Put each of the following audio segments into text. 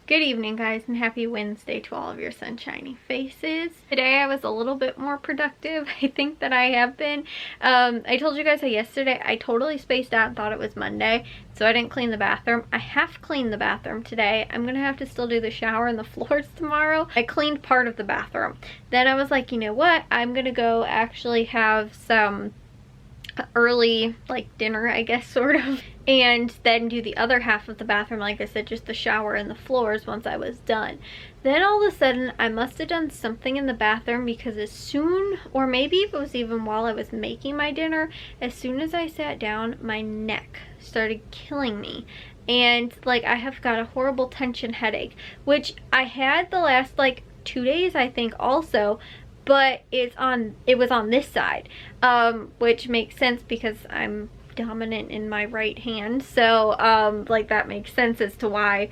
Good evening, guys, and happy Wednesday to all of your sunshiny faces. Today I was a little bit more productive, I think, than I have been. I told you guys that yesterday I totally spaced out and thought it was Monday, so I didn't clean the bathroom. I have cleaned the bathroom today. I'm gonna have to still do the shower and the floors tomorrow. I cleaned part of the bathroom. Then I was like, you know what? I'm gonna go actually have some early dinner, I guess, sort of, and then do the other half of the bathroom, like I said, just the shower and the floors once I was done. Then all of a sudden I must have done something in the bathroom, because as soon, or maybe it was even while I was making my dinner, as soon as I sat down, my neck started killing me. And I have got a horrible tension headache, which I had the last 2 days, I think, also, but it was on this side, which makes sense because I'm dominant in my right hand, so that makes sense as to why,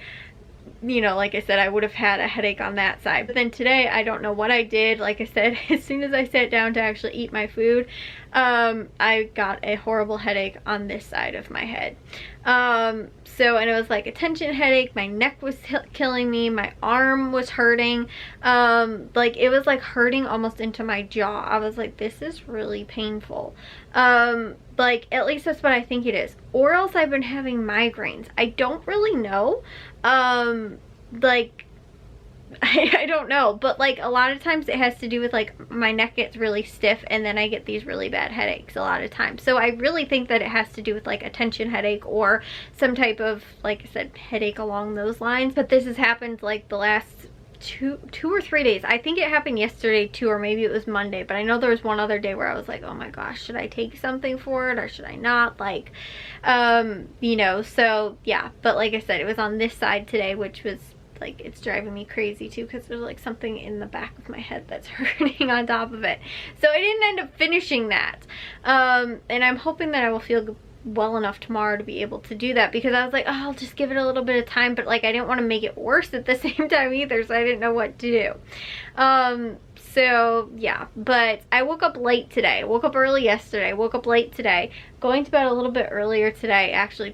like I said, I would have had a headache on that side. But then today, I don't know what I did. Like I said, as soon as I sat down to actually eat my food, I got a horrible headache on this side of my head. And it was like a tension headache. My neck was killing me. My arm was hurting. It was hurting almost into my jaw. I was like, this is really painful. At least that's what I think it is. Or else I've been having migraines. I don't really know. I don't know, but a lot of times it has to do with my neck gets really stiff, and then I get these really bad headaches a lot of times. So I really think that it has to do with a tension headache or some type of, like I said, headache along those lines. But this has happened the last two or 3 days. I think it happened yesterday too, or maybe it was Monday, but I know there was one other day where I was like, oh my gosh, should I take something for it or should I not? So yeah. But like I said, it was on this side today, which was it's driving me crazy too, because there's something in the back of my head that's hurting on top of it. So I didn't end up finishing that, and I'm hoping that I will feel well enough tomorrow to be able to do that, because I was like, oh, I'll just give it a little bit of time, but I didn't want to make it worse at the same time either, so I didn't know what to do. So yeah, but I woke up late today. I woke up early yesterday, woke up late today, going to bed a little bit earlier today, actually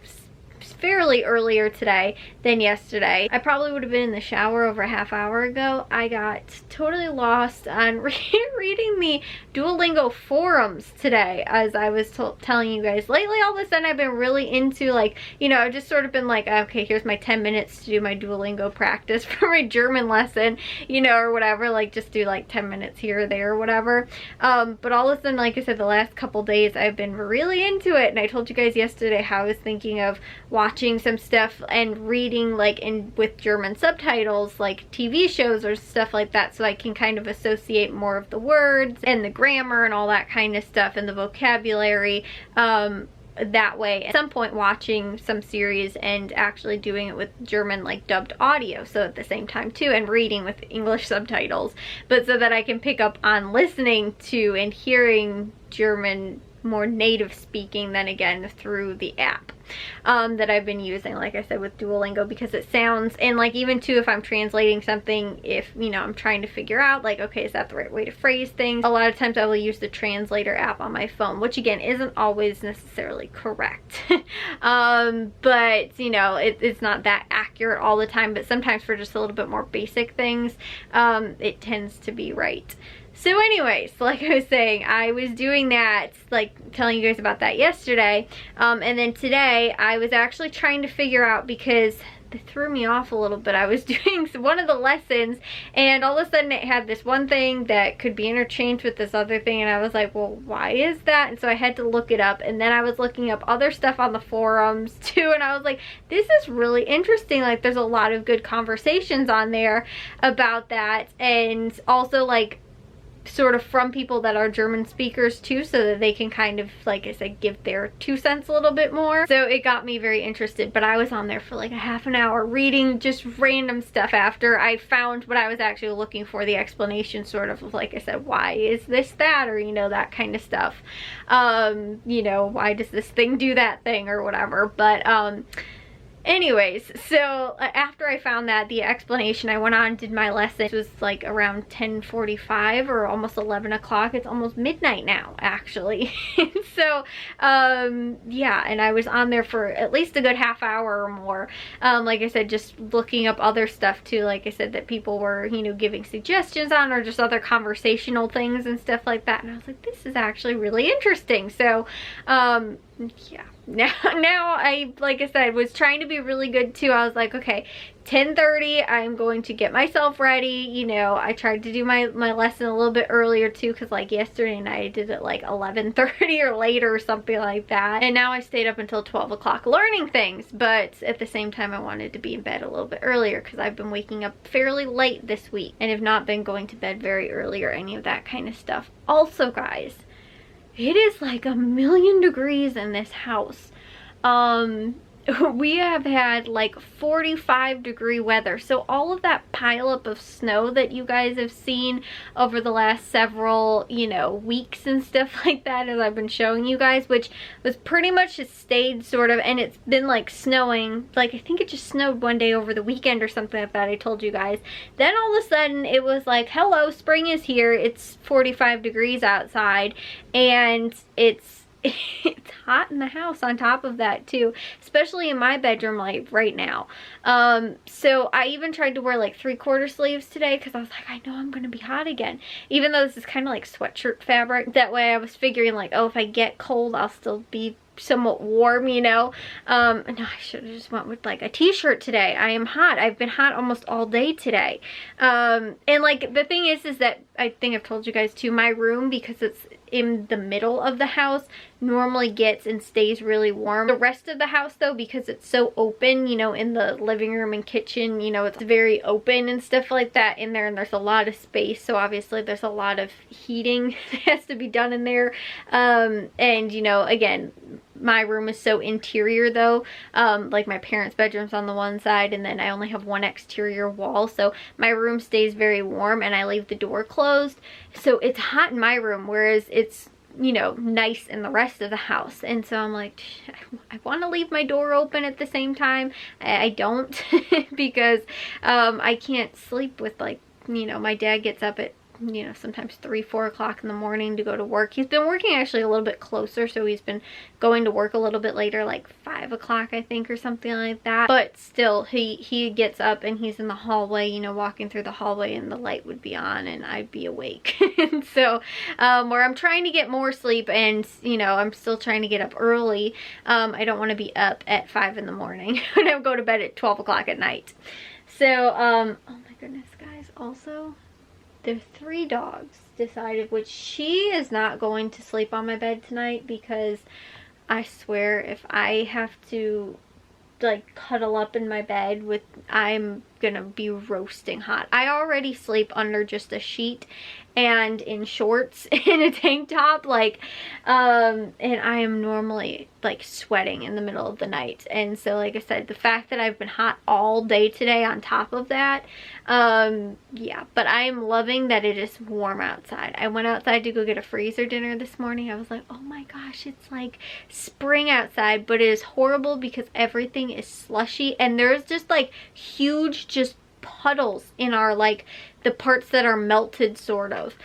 fairly earlier today than yesterday. I probably would have been in the shower over a half hour ago. I got totally lost on reading the Duolingo forums today, as I was telling you guys. Lately, all of a sudden, I've been really into I've just sort of been okay, here's my 10 minutes to do my Duolingo practice for my German lesson, or whatever, just do 10 minutes here or there or whatever. But all of a sudden, like I said, the last couple days, I've been really into it, and I told you guys yesterday how I was thinking of watching some stuff and reading with German subtitles, TV shows or stuff like that, so I can kind of associate more of the words and the grammar and all that kind of stuff and the vocabulary that way. At some point, watching some series and actually doing it with German dubbed audio, so at the same time too, and reading with English subtitles, but so that I can pick up on listening to and hearing German more native speaking than again through the app that I've been using, like I said, with Duolingo, because it sounds, and even too, if I'm translating something, if I'm trying to figure out okay, is that the right way to phrase things, a lot of times I will use the translator app on my phone, which again isn't always necessarily correct. But it's not that accurate all the time, but sometimes for just a little bit more basic things, it tends to be right. So anyways, like I was saying, I was doing that, telling you guys about that yesterday, and then today I was actually trying to figure out, because it threw me off a little bit. I was doing one of the lessons, and all of a sudden it had this one thing that could be interchanged with this other thing, and I was like, well, why is that? And so I had to look it up, and then I was looking up other stuff on the forums too, and I was like, this is really interesting. there's a lot of good conversations on there about that, and also sort of from people that are German speakers too, so that they can kind of, like I said, give their 2 cents a little bit more. So it got me very interested, but I was on there for a half an hour reading just random stuff after I found what I was actually looking for, the explanation sort of like I said, why is this that, or that kind of stuff. Why does this thing do that thing or whatever. But Anyways, so after I found that, the explanation, I went on and did my lesson. It was like around 10:45 or almost 11 o'clock. It's almost midnight now, actually. So, yeah, and I was on there for at least a good half hour or more. Like I said, just looking up other stuff too, like I said, that people were, you know, giving suggestions on, or just other conversational things and stuff like that. And I was like, this is actually really interesting. So, yeah, now I, like I said, was trying to be really good too. I was like, okay, 10:30, I'm going to get myself ready. You know, I tried to do my lesson a little bit earlier too, because like yesterday night I did it like 11:30 or later or something like that. And now I stayed up until 12 o'clock learning things, but at the same time I wanted to be in bed a little bit earlier because I've been waking up fairly late this week and have not been going to bed very early or any of that kind of stuff. Also, guys, it is like 1,000,000 degrees in this house. We have had like 45-degree weather. So all of that pileup of snow that you guys have seen over the last several, you know, weeks and stuff like that, as I've been showing you guys, which was pretty much just stayed sort of, and it's been like snowing, like I think it just snowed one day over the weekend or something like that, I told you guys. Then all of a sudden it was like, hello, spring is here. It's 45 degrees outside and it's hot in the house on top of that too, especially in my bedroom like right now. So I even tried to wear like 3/4 sleeves today because I was like, I know I'm gonna be hot again, even though this is kind of like sweatshirt fabric. That way I was figuring like, oh, if I get cold I'll still be somewhat warm, you know. No, I should have just went with like a t-shirt today. I am hot. I've been hot almost all day today. And like the thing is that I think I've told you guys too, my room, because it's in the middle of the house, normally gets and stays really warm. The rest of the house though, because it's so open, you know, in the living room and kitchen, you know, it's very open and stuff like that in there, and there's a lot of space, so obviously there's a lot of heating that has to be done in there. And you know, again, my room is so interior though, like my parents' bedroom's on the one side and then I only have one exterior wall, so my room stays very warm and I leave the door closed, so it's hot in my room, whereas it's, you know, nice in the rest of the house. And so I'm like, I want to leave my door open at the same time. I don't because I can't sleep with, like, you know, my dad gets up at, you know, sometimes 3, 4 o'clock in the morning to go to work. He's been working actually a little bit closer, so he's been going to work a little bit later, like 5 o'clock I think or something like that. But still, he gets up and he's in the hallway, you know, walking through the hallway, and the light would be on and I'd be awake. And so where I'm trying to get more sleep, and you know, I'm still trying to get up early. I don't want to be up at 5 in the morning and I go to bed at 12 o'clock at night. So oh my goodness, guys, also the 3 dogs decided, which she is not going to sleep on my bed tonight, because I swear if I have to like cuddle up in my bed with, I'm gonna be roasting hot. I already sleep under just a sheet and in shorts and a tank top, like and I am normally like sweating in the middle of the night. And so like I said, the fact that I've been hot all day today on top of that, yeah, but I am loving that it is warm outside. I went outside to go get a freezer dinner this morning. I was like, oh my gosh, it's like spring outside, but it is horrible because everything is slushy and there's just like huge just puddles in our, like, the parts that are melted, sort of.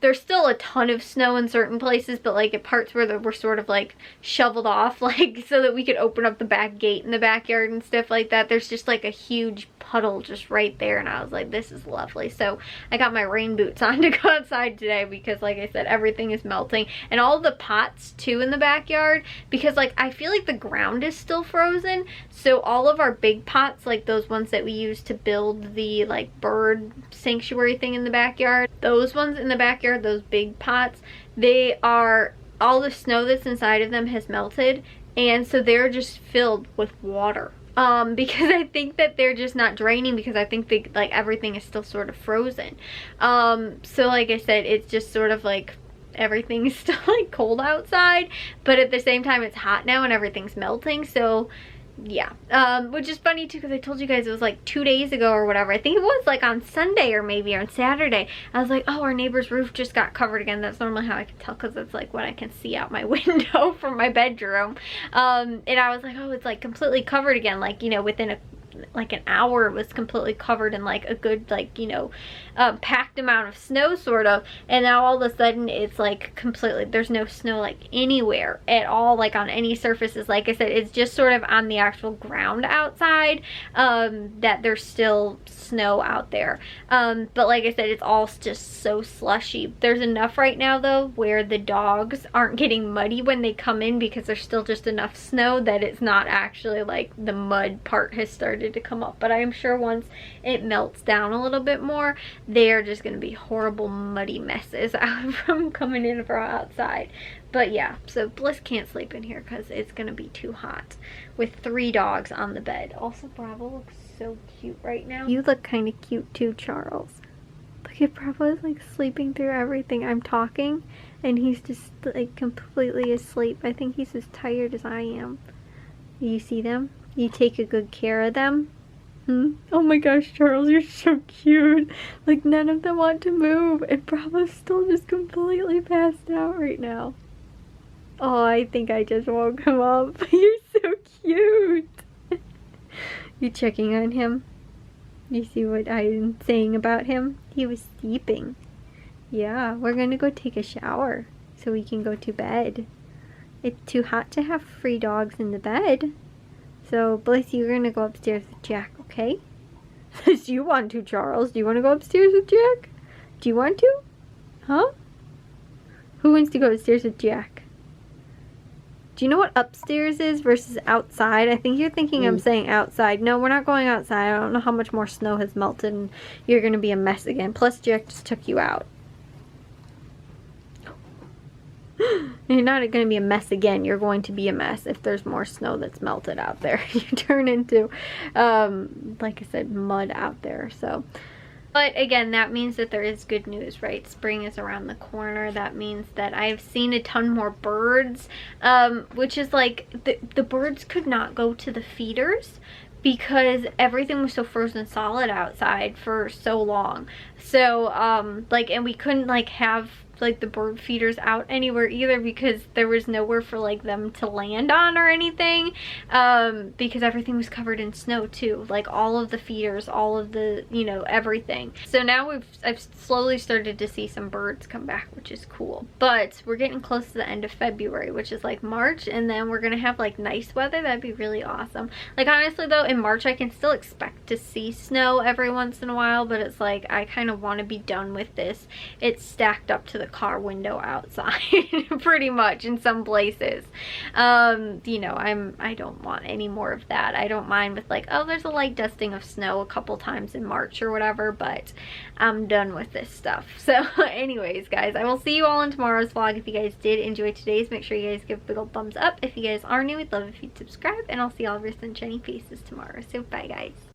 There's still a ton of snow in certain places, but like at parts where we're sort of like shoveled off, like so that we could open up the back gate in the backyard and stuff like that, there's just like a huge puddle just right there, and I was like, this is lovely. So I got my rain boots on to go outside today because, like I said, everything is melting. And all the pots too in the backyard, because like I feel like the ground is still frozen, so all of our big pots, like those ones that we use to build the like bird sanctuary thing in the backyard, those ones in the backyard, those big pots, they are, all the snow that's inside of them has melted, and so they're just filled with water. Because I think that they're just not draining, because I think they, like, everything is still sort of frozen. So like I said, it's just sort of like everything is still like cold outside, but at the same time it's hot now and everything's melting. So yeah, which is funny too because I told you guys it was like 2 days ago or whatever. I think it was like on Sunday or maybe on Saturday. I was like, oh, our neighbor's roof just got covered again. That's normally how I can tell because it's like what I can see out my window from my bedroom. And I was like, oh, it's like completely covered again, like, you know, within like an hour it was completely covered in like a good, like, you know, packed amount of snow sort of, and now all of a sudden it's like completely, there's no snow like anywhere at all, like on any surfaces. Like I said, it's just sort of on the actual ground outside that there's still snow out there, but like I said, it's all just so slushy. There's enough right now though where the dogs aren't getting muddy when they come in because there's still just enough snow that it's not actually like the mud part has started to come up. But I'm sure once it melts down a little bit more, they are just going to be horrible muddy messes from coming in from outside. But yeah, so Bliss can't sleep in here because it's going to be too hot with 3 dogs on the bed. Also, Bravo looks so cute right now. You look kind of cute too, Charles. Look at Bravo is like sleeping through everything. I'm talking and he's just like completely asleep. I think he's as tired as I am. You see them? You take a good care of them? Oh my gosh, Charles, you're so cute. Like, none of them want to move, and Bravo's still just completely passed out right now. Oh, I think I just woke him up. You're so cute. You checking on him? You see what I'm saying about him? He was sleeping. Yeah, we're gonna go take a shower so we can go to bed. It's too hot to have 3 dogs in the bed. So, Bliss, you're gonna go upstairs with Jack, okay? Yes, you want to, Charles. Do you want to go upstairs with Jack? Do you want to? Huh? Who wants to go upstairs with Jack? Do you know what upstairs is versus outside? I think you're thinking I'm saying outside. No, we're not going outside. I don't know how much more snow has melted and you're gonna be a mess again. Plus, Jack just took you out. You're not going to be a mess again. You're going to be a mess if there's more snow that's melted out there. You turn into, like I said, mud out there. So, but again, that means that there is good news, right? Spring is around the corner. That means that I've seen a ton more birds, which is like the birds could not go to the feeders because everything was so frozen solid outside for so long. So, like, and we couldn't like have like the bird feeders out anywhere either because there was nowhere for like them to land on or anything, because everything was covered in snow too, like all of the feeders, all of the, you know, everything. So now I've slowly started to see some birds come back, which is cool. But we're getting close to the end of February, which is like March, and then we're gonna have like nice weather. That'd be really awesome. Like honestly though, in March I can still expect to see snow every once in a while, but it's like I kind of want to be done with this. It's stacked up to the car window outside pretty much in some places. You know, I don't want any more of that. I don't mind with like, oh, there's a light dusting of snow a couple times in March or whatever, but I'm done with this stuff. So anyways, guys, I will see you all in tomorrow's vlog. If you guys did enjoy today's, make sure you guys give a big old thumbs up. If you guys are new, we'd love if you'd subscribe, and I'll see all of your sunshiny faces tomorrow. So bye, guys.